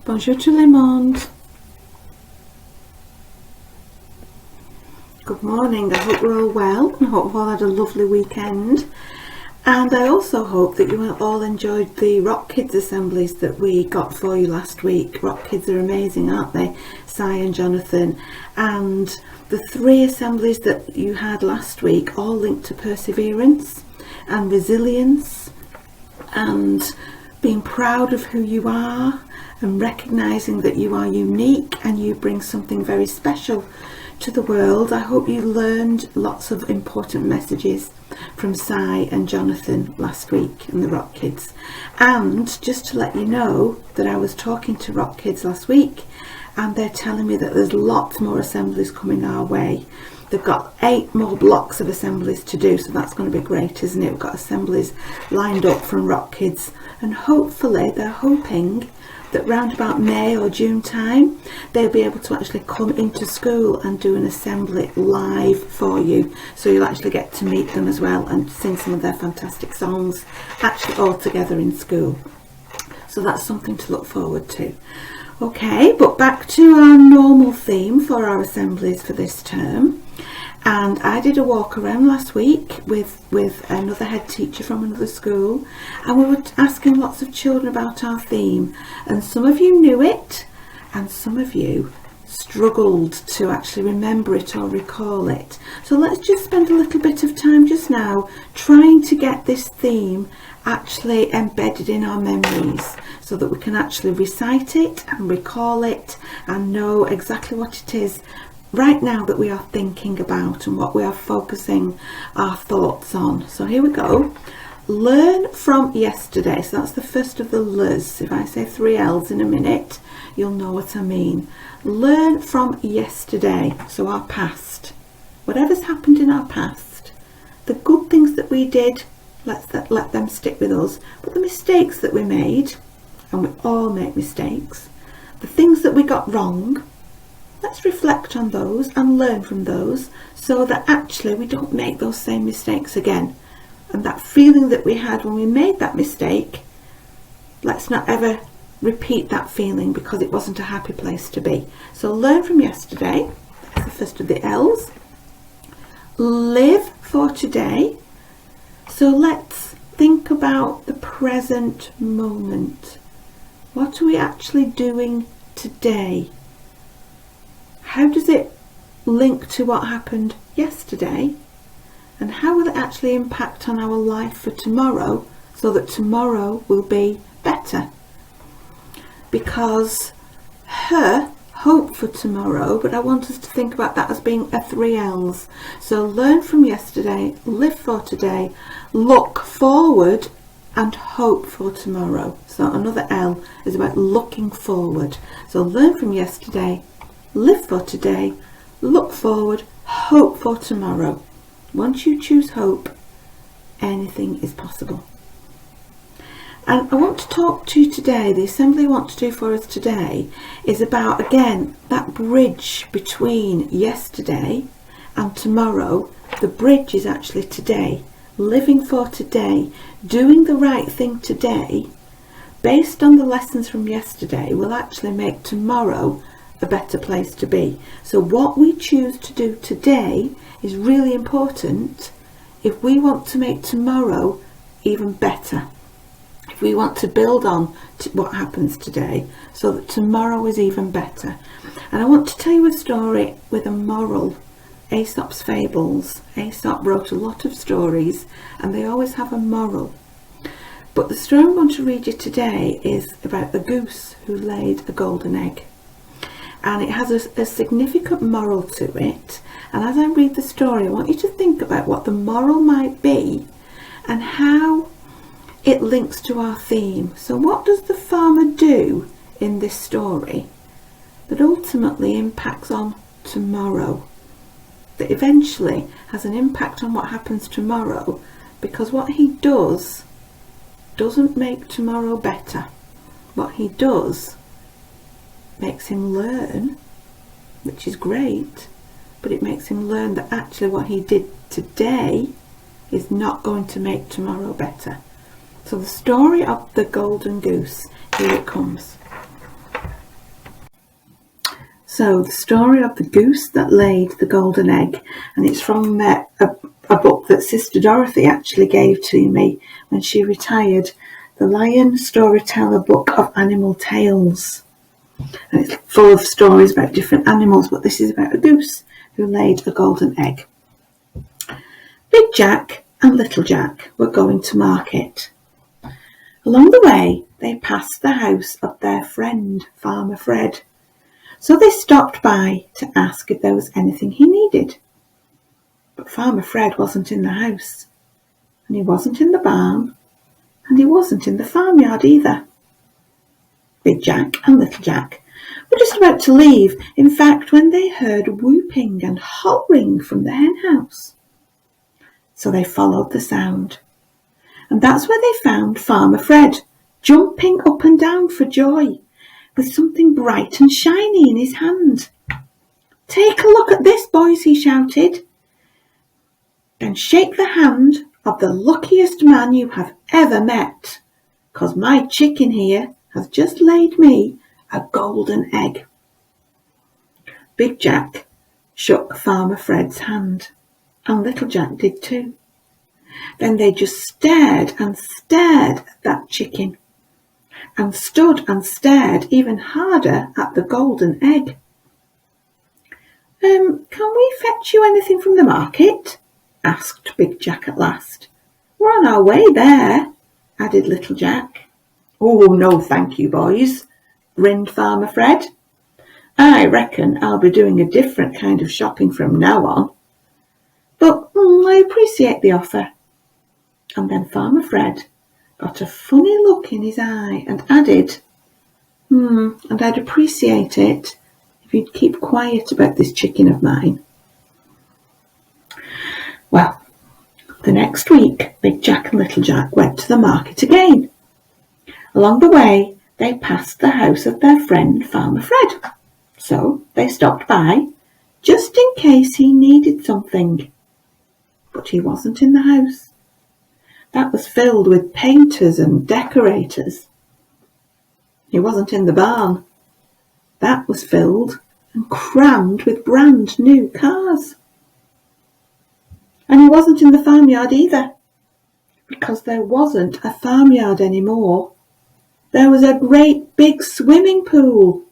Bonjour tout le monde. Good morning. I hope you're all well and I hope you've all had a lovely weekend. And I also hope that you all enjoyed the Rock Kids assemblies that we got for you last week. Rock Kids are amazing, aren't they? Si and Jonathan. And the 3 assemblies that you had last week all linked to perseverance and resilience and being proud of who you are and recognising that you are unique and you bring something very special to the world. I hope you learned lots of important messages from Si and Jonathan last week in the Rock Kids. And just to let you know that I was talking to Rock Kids last week and they're telling me that there's lots more assemblies coming our way. They've got 8 more blocks of assemblies to do, so that's going to be great, isn't it? We've got assemblies lined up from Rock Kids, and hopefully they're hoping that round about May or June time they'll be able to actually come into school and do an assembly live for you, so you'll actually get to meet them as well and sing some of their fantastic songs actually all together in school. So that's something to look forward to. Okay, but back to our normal theme for our assemblies for this term. And I did a walk around last week with another head teacher from another school, and we were asking lots of children about our theme, and some of you knew it and some of you struggled to actually remember it or recall it. So let's just spend a little bit of time just now trying to get this theme actually embedded in our memories so that we can actually recite it and recall it and know exactly what it is right now that we are thinking about and what we are focusing our thoughts on. So here we go. Learn from yesterday. So that's the first of the L's. If I say 3 L's in a minute, you'll know what I mean. Learn from yesterday. So our past. Whatever's happened in our past. The good things that we did, let them stick with us. But the mistakes that we made, and we all make mistakes, the things that we got wrong, let's reflect on those and learn from those so that actually we don't make those same mistakes again. And that feeling that we had when we made that mistake, let's not ever repeat that feeling because it wasn't a happy place to be. So learn from yesterday. That's the first of the L's. Live for today. So let's think about the present moment. What are we actually doing today? How does it link to what happened yesterday? And how will it actually impact on our life for tomorrow so that tomorrow will be better? Because hope for tomorrow, but I want us to think about that as being a 3 L's. So learn from yesterday, live for today, look forward and hope for tomorrow. So another L is about looking forward. So learn from yesterday, live for today, look forward, hope for tomorrow. Once you choose hope, anything is possible. And I want to talk to you today, the assembly I want to do for us today is about, again, that bridge between yesterday and tomorrow. The bridge is actually today, living for today, doing the right thing today, based on the lessons from yesterday, will actually make tomorrow a better place to be. So what we choose to do today is really important if we want to make tomorrow even better. If we want to build on to what happens today so that tomorrow is even better. And I want to tell you a story with a moral. Aesop's fables. Aesop wrote a lot of stories and they always have a moral. But the story I want to read you today is about the goose who laid a golden egg. And it has a significant moral to it. And as I read the story, I want you to think about what the moral might be and how it links to our theme. So what does the farmer do in this story that ultimately impacts on tomorrow? That eventually has an impact on what happens tomorrow, because what he does doesn't make tomorrow better. What he does makes him learn, which is great, but it makes him learn that actually what he did today is not going to make tomorrow better. So the story of the golden goose, here it comes. So the story of the goose that laid the golden egg, and it's from a book that Sister Dorothy actually gave to me when she retired, the Lion Storyteller Book of Animal Tales. And it's full of stories about different animals, but this is about a goose who laid a golden egg. Big Jack and Little Jack were going to market. Along the way, they passed the house of their friend, Farmer Fred. So they stopped by to ask if there was anything he needed. But Farmer Fred wasn't in the house, and he wasn't in the barn, and he wasn't in the farmyard either. Big Jack and Little Jack were just about to leave, in fact, when they heard whooping and hollering from the hen house. So they followed the sound, and that's where they found Farmer Fred, jumping up and down for joy, with something bright and shiny in his hand. "Take a look at this, boys," he shouted. "Then shake the hand of the luckiest man you have ever met, 'cause my chicken here has just laid me a golden egg." Big Jack shook Farmer Fred's hand, and Little Jack did too. Then they just stared and stared at that chicken, and stood and stared even harder at the golden egg. "Can we fetch you anything from the market?" asked Big Jack at last. "We're on our way there," added Little Jack. "Oh, no, thank you, boys," grinned Farmer Fred. "I reckon I'll be doing a different kind of shopping from now on. But I appreciate the offer." And then Farmer Fred got a funny look in his eye and added, and I'd appreciate it if you'd keep quiet about this chicken of mine." Well, the next week, Big Jack and Little Jack went to the market again. Along the way, they passed the house of their friend Farmer Fred. So they stopped by, just in case he needed something. But he wasn't in the house. That was filled with painters and decorators. He wasn't in the barn. That was filled and crammed with brand new cars. And he wasn't in the farmyard either, because there wasn't a farmyard anymore. There was a great big swimming pool.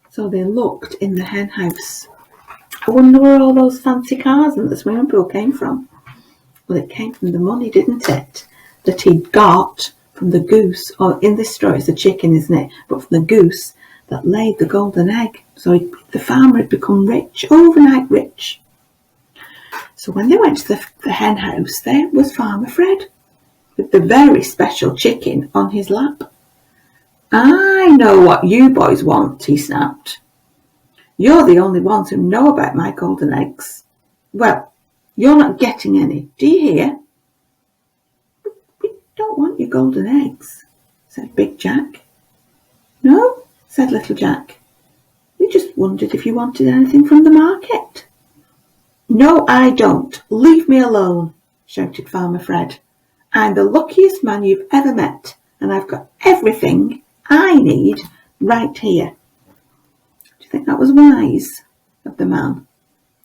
So they looked in the hen house. I wonder where all those fancy cars and the swimming pool came from. Well, it came from the money, didn't it, that he'd got from the goose, or in this story it's a chicken, isn't it, but from the goose that laid the golden egg. So the farmer had become rich, overnight rich. So when they went to the hen house, there was Farmer Fred, with the very special chicken on his lap. "I know what you boys want," he snapped. "You're the only ones who know about my golden eggs. Well, you're not getting any, do you hear?" "We don't want your golden eggs," said Big Jack. "No," said Little Jack. "We just wondered if you wanted anything from the market." "No, I don't. Leave me alone," shouted Farmer Fred. "I'm the luckiest man you've ever met, and I've got everything I need right here." Do you think that was wise of the man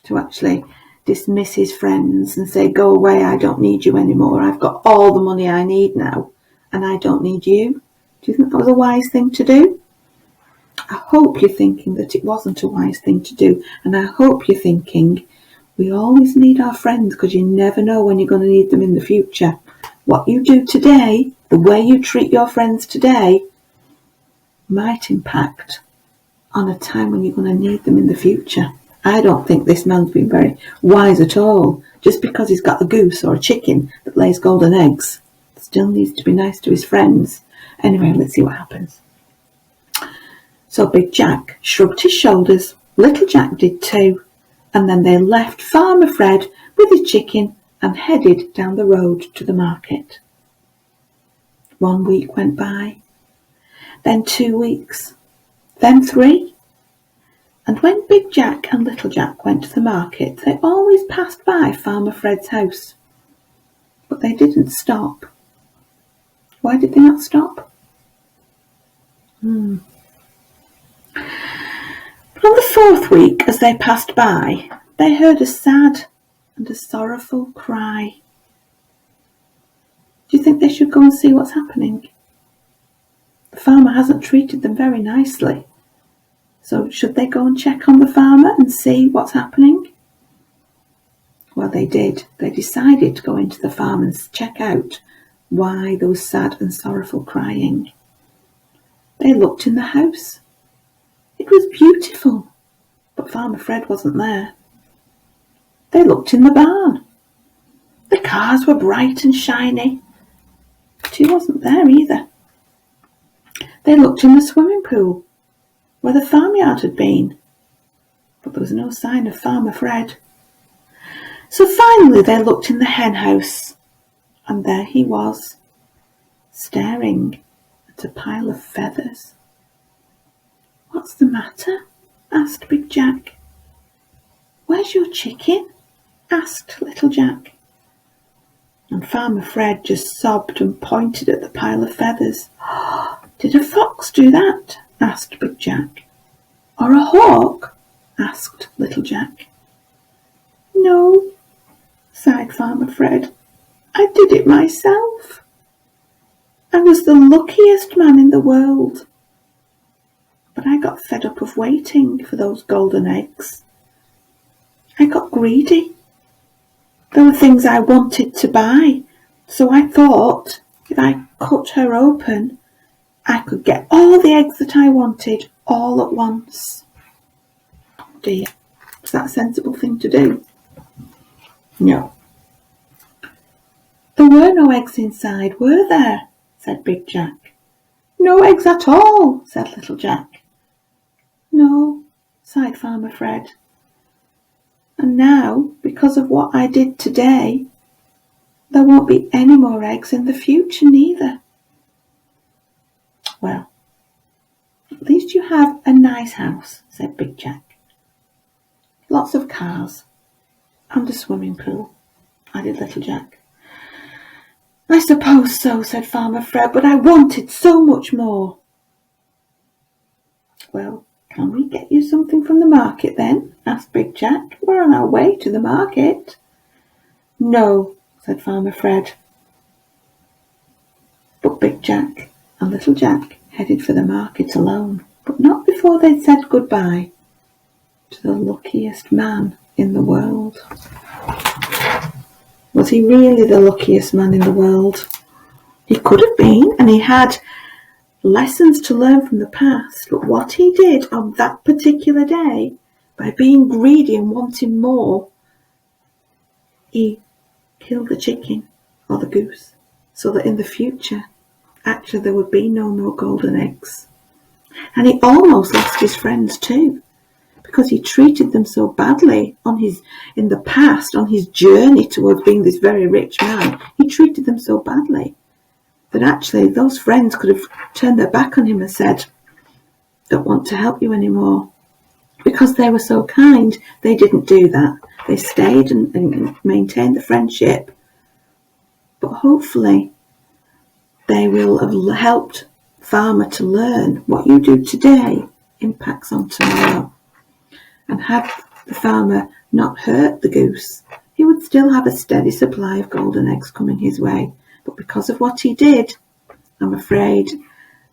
to actually dismiss his friends and say, "Go away, I don't need you anymore. I've got all the money I need now, and I don't need you"? Do you think that was a wise thing to do? I hope you're thinking that it wasn't a wise thing to do, and I hope you're thinking we always need our friends because you never know when you're going to need them in the future. What you do today, the way you treat your friends today, might impact on a time when you're going to need them in the future. I don't think this man's been very wise at all. Just because he's got a goose or a chicken that lays golden eggs, still needs to be nice to his friends. Anyway, let's see what happens. So Big Jack shrugged his shoulders, Little Jack did too, and then they left Farmer Fred with his chicken and headed down the road to the market. 1 week went by, then 2 weeks, then 3. And when Big Jack and Little Jack went to the market, they always passed by Farmer Fred's house. But they didn't stop. Why did they not stop? I On the 4th week, as they passed by, they heard a sad and a sorrowful cry. Do you think they should go and see what's happening? The farmer hasn't treated them very nicely. So should they go and check on the farmer and see what's happening? Well, they did. They decided to go into the farm and check out why there was sad and sorrowful crying. They looked in the house. It was beautiful, but Farmer Fred wasn't there. They looked in the barn. The cars were bright and shiny, but he wasn't there either. They looked in the swimming pool, where the farmyard had been, but there was no sign of Farmer Fred. So finally they looked in the hen house, and there he was, staring at a pile of feathers. "What's the matter?" asked Big Jack. "Where's your chicken?" asked Little Jack. And Farmer Fred just sobbed and pointed at the pile of feathers. "Did a fox do that?" asked Big Jack. "Or a hawk?" asked Little Jack. "No," sighed Farmer Fred. "I did it myself. I was the luckiest man in the world. But I got fed up of waiting for those golden eggs. I got greedy. There were things I wanted to buy, so I thought if I cut her open, I could get all the eggs that I wanted all at once." Oh dear, was that a sensible thing to do? No. "There were no eggs inside, were there?" said Big Jack. "No eggs at all," said Little Jack. "No," sighed Farmer Fred. "And now, because of what I did today, there won't be any more eggs in the future neither." "Well, at least you have a nice house," said Big Jack. "Lots of cars and a swimming pool," added Little Jack. "I suppose so," said Farmer Fred, "but I wanted so much more." "Well, can we get you something from the market then?" asked Big Jack. "We're on our way to the market." "No," said Farmer Fred. But Big Jack and Little Jack headed for the market alone, but not before they'd said goodbye to the luckiest man in the world. Was he really the luckiest man in the world? He could have been, and he had lessons to learn from the past, but what he did on that particular day, by being greedy and wanting more, he killed the chicken or the goose, so that in the future, actually there would be no more golden eggs. And he almost lost his friends too, because he treated them so badly in the past, on his journey towards being this very rich man. He treated them so badly that actually those friends could have turned their back on him and said, "Don't want to help you anymore." Because they were so kind, they didn't do that. They stayed and maintained the friendship. But hopefully they will have helped Farmer to learn what you do today impacts on tomorrow. And had the farmer not hurt the goose, he would still have a steady supply of golden eggs coming his way. But because of what he did, I'm afraid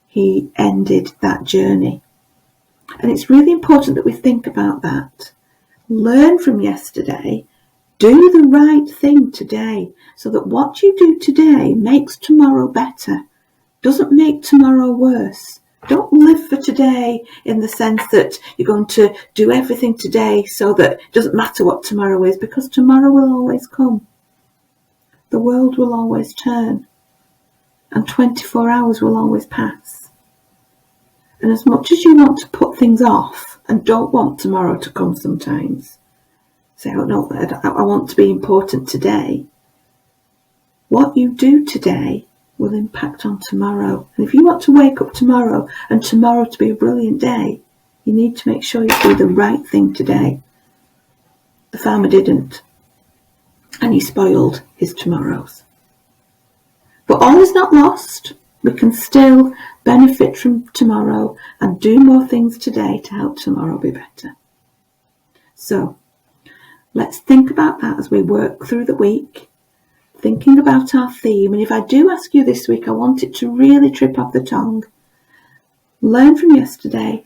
he ended that journey. And it's really important that we think about that. Learn from yesterday. Do the right thing today, so that what you do today makes tomorrow better. Doesn't make tomorrow worse. Don't live for today in the sense that you're going to do everything today so that it doesn't matter what tomorrow is, because tomorrow will always come. The world will always turn, and 24 hours will always pass. And as much as you want to put things off and don't want tomorrow to come sometimes, say, "Oh no, I want to be important today," what you do today will impact on tomorrow. And if you want to wake up tomorrow and tomorrow to be a brilliant day, you need to make sure you do the right thing today. The farmer didn't, and he spoiled his tomorrows. But all is not lost. We can still benefit from tomorrow and do more things today to help tomorrow be better. So let's think about that as we work through the week, thinking about our theme. And if I do ask you this week, I want it to really trip off the tongue. Learn from yesterday,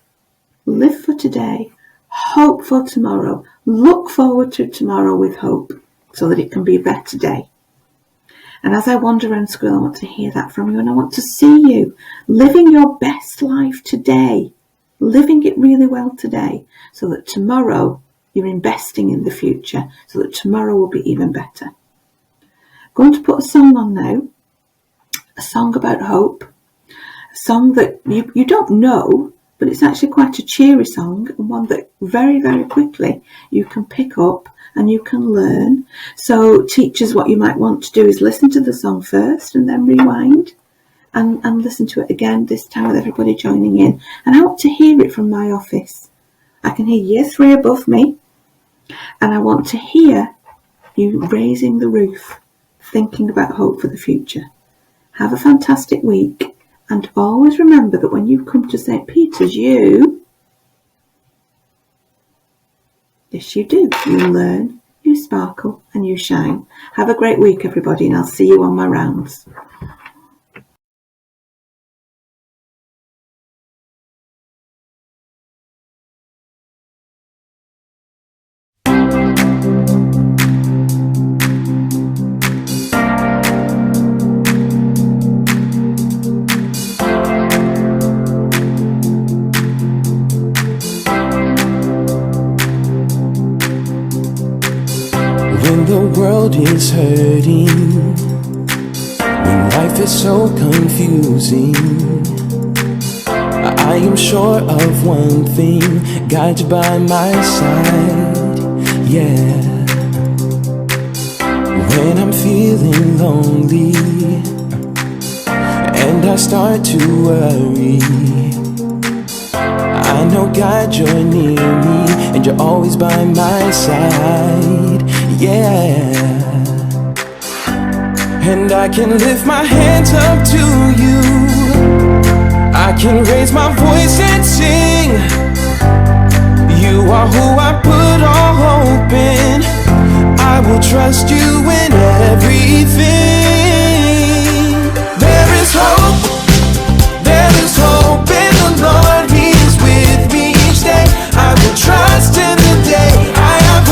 live for today, hope for tomorrow, look forward to tomorrow with hope so that it can be a better day. And as I wander around school, I want to hear that from you, and I want to see you living your best life today, living it really well today, so that tomorrow you're investing in the future, so that tomorrow will be even better. I'm going to put a song on now, a song about hope, a song that you don't know, but it's actually quite a cheery song, and one that very, very quickly you can pick up and you can learn. So teachers, what you might want to do is listen to the song first and then rewind and listen to it again, this time with everybody joining in. And I want to hear it from my office. I can hear year 3 above me, and I want to hear you raising the roof, thinking about hope for the future. Have a fantastic week, and always remember that when you come to St. Peter's, yes, you do. You learn, you sparkle, and you shine. Have a great week, everybody, and I'll see you on my rounds. When the world is hurting, when life is so confusing, I am sure of one thing, God's by my side, yeah. When I'm feeling lonely and I start to worry, I know God, you're near me and you're always by my side, yeah. And I can lift my hands up to you, I can raise my voice and sing. You are who I put all hope in, I will trust you in everything. There is hope in the Lord, He is with me each day. I will trust in the day. I have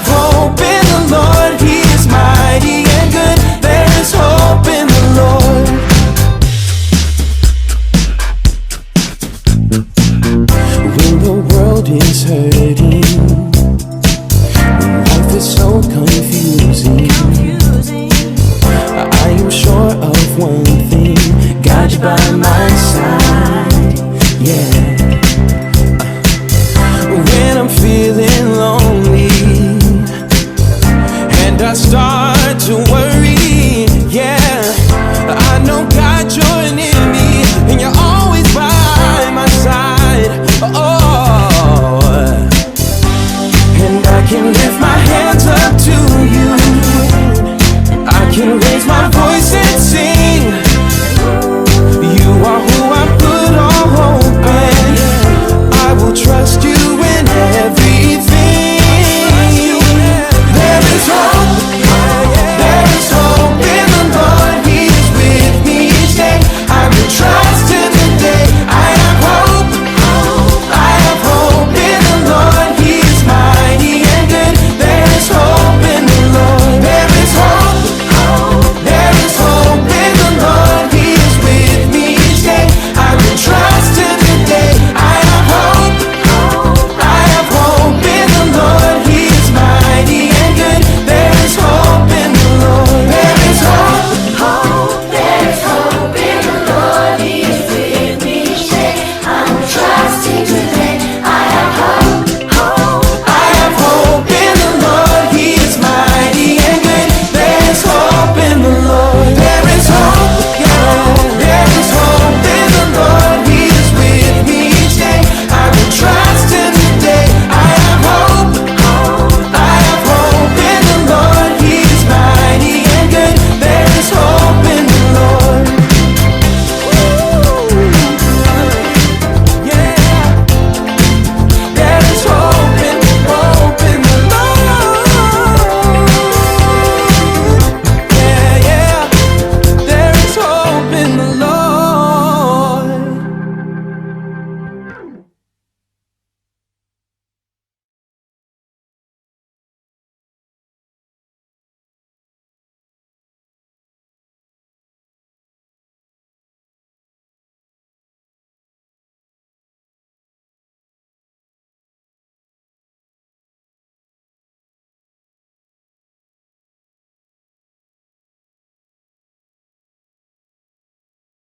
hope in the Lord, He is mighty and good. There is hope in the Lord. When the world is hurting, when life is so confusing, I am sure of one thing, God's by my side, yeah. When I'm feeling lonely and I start to worry,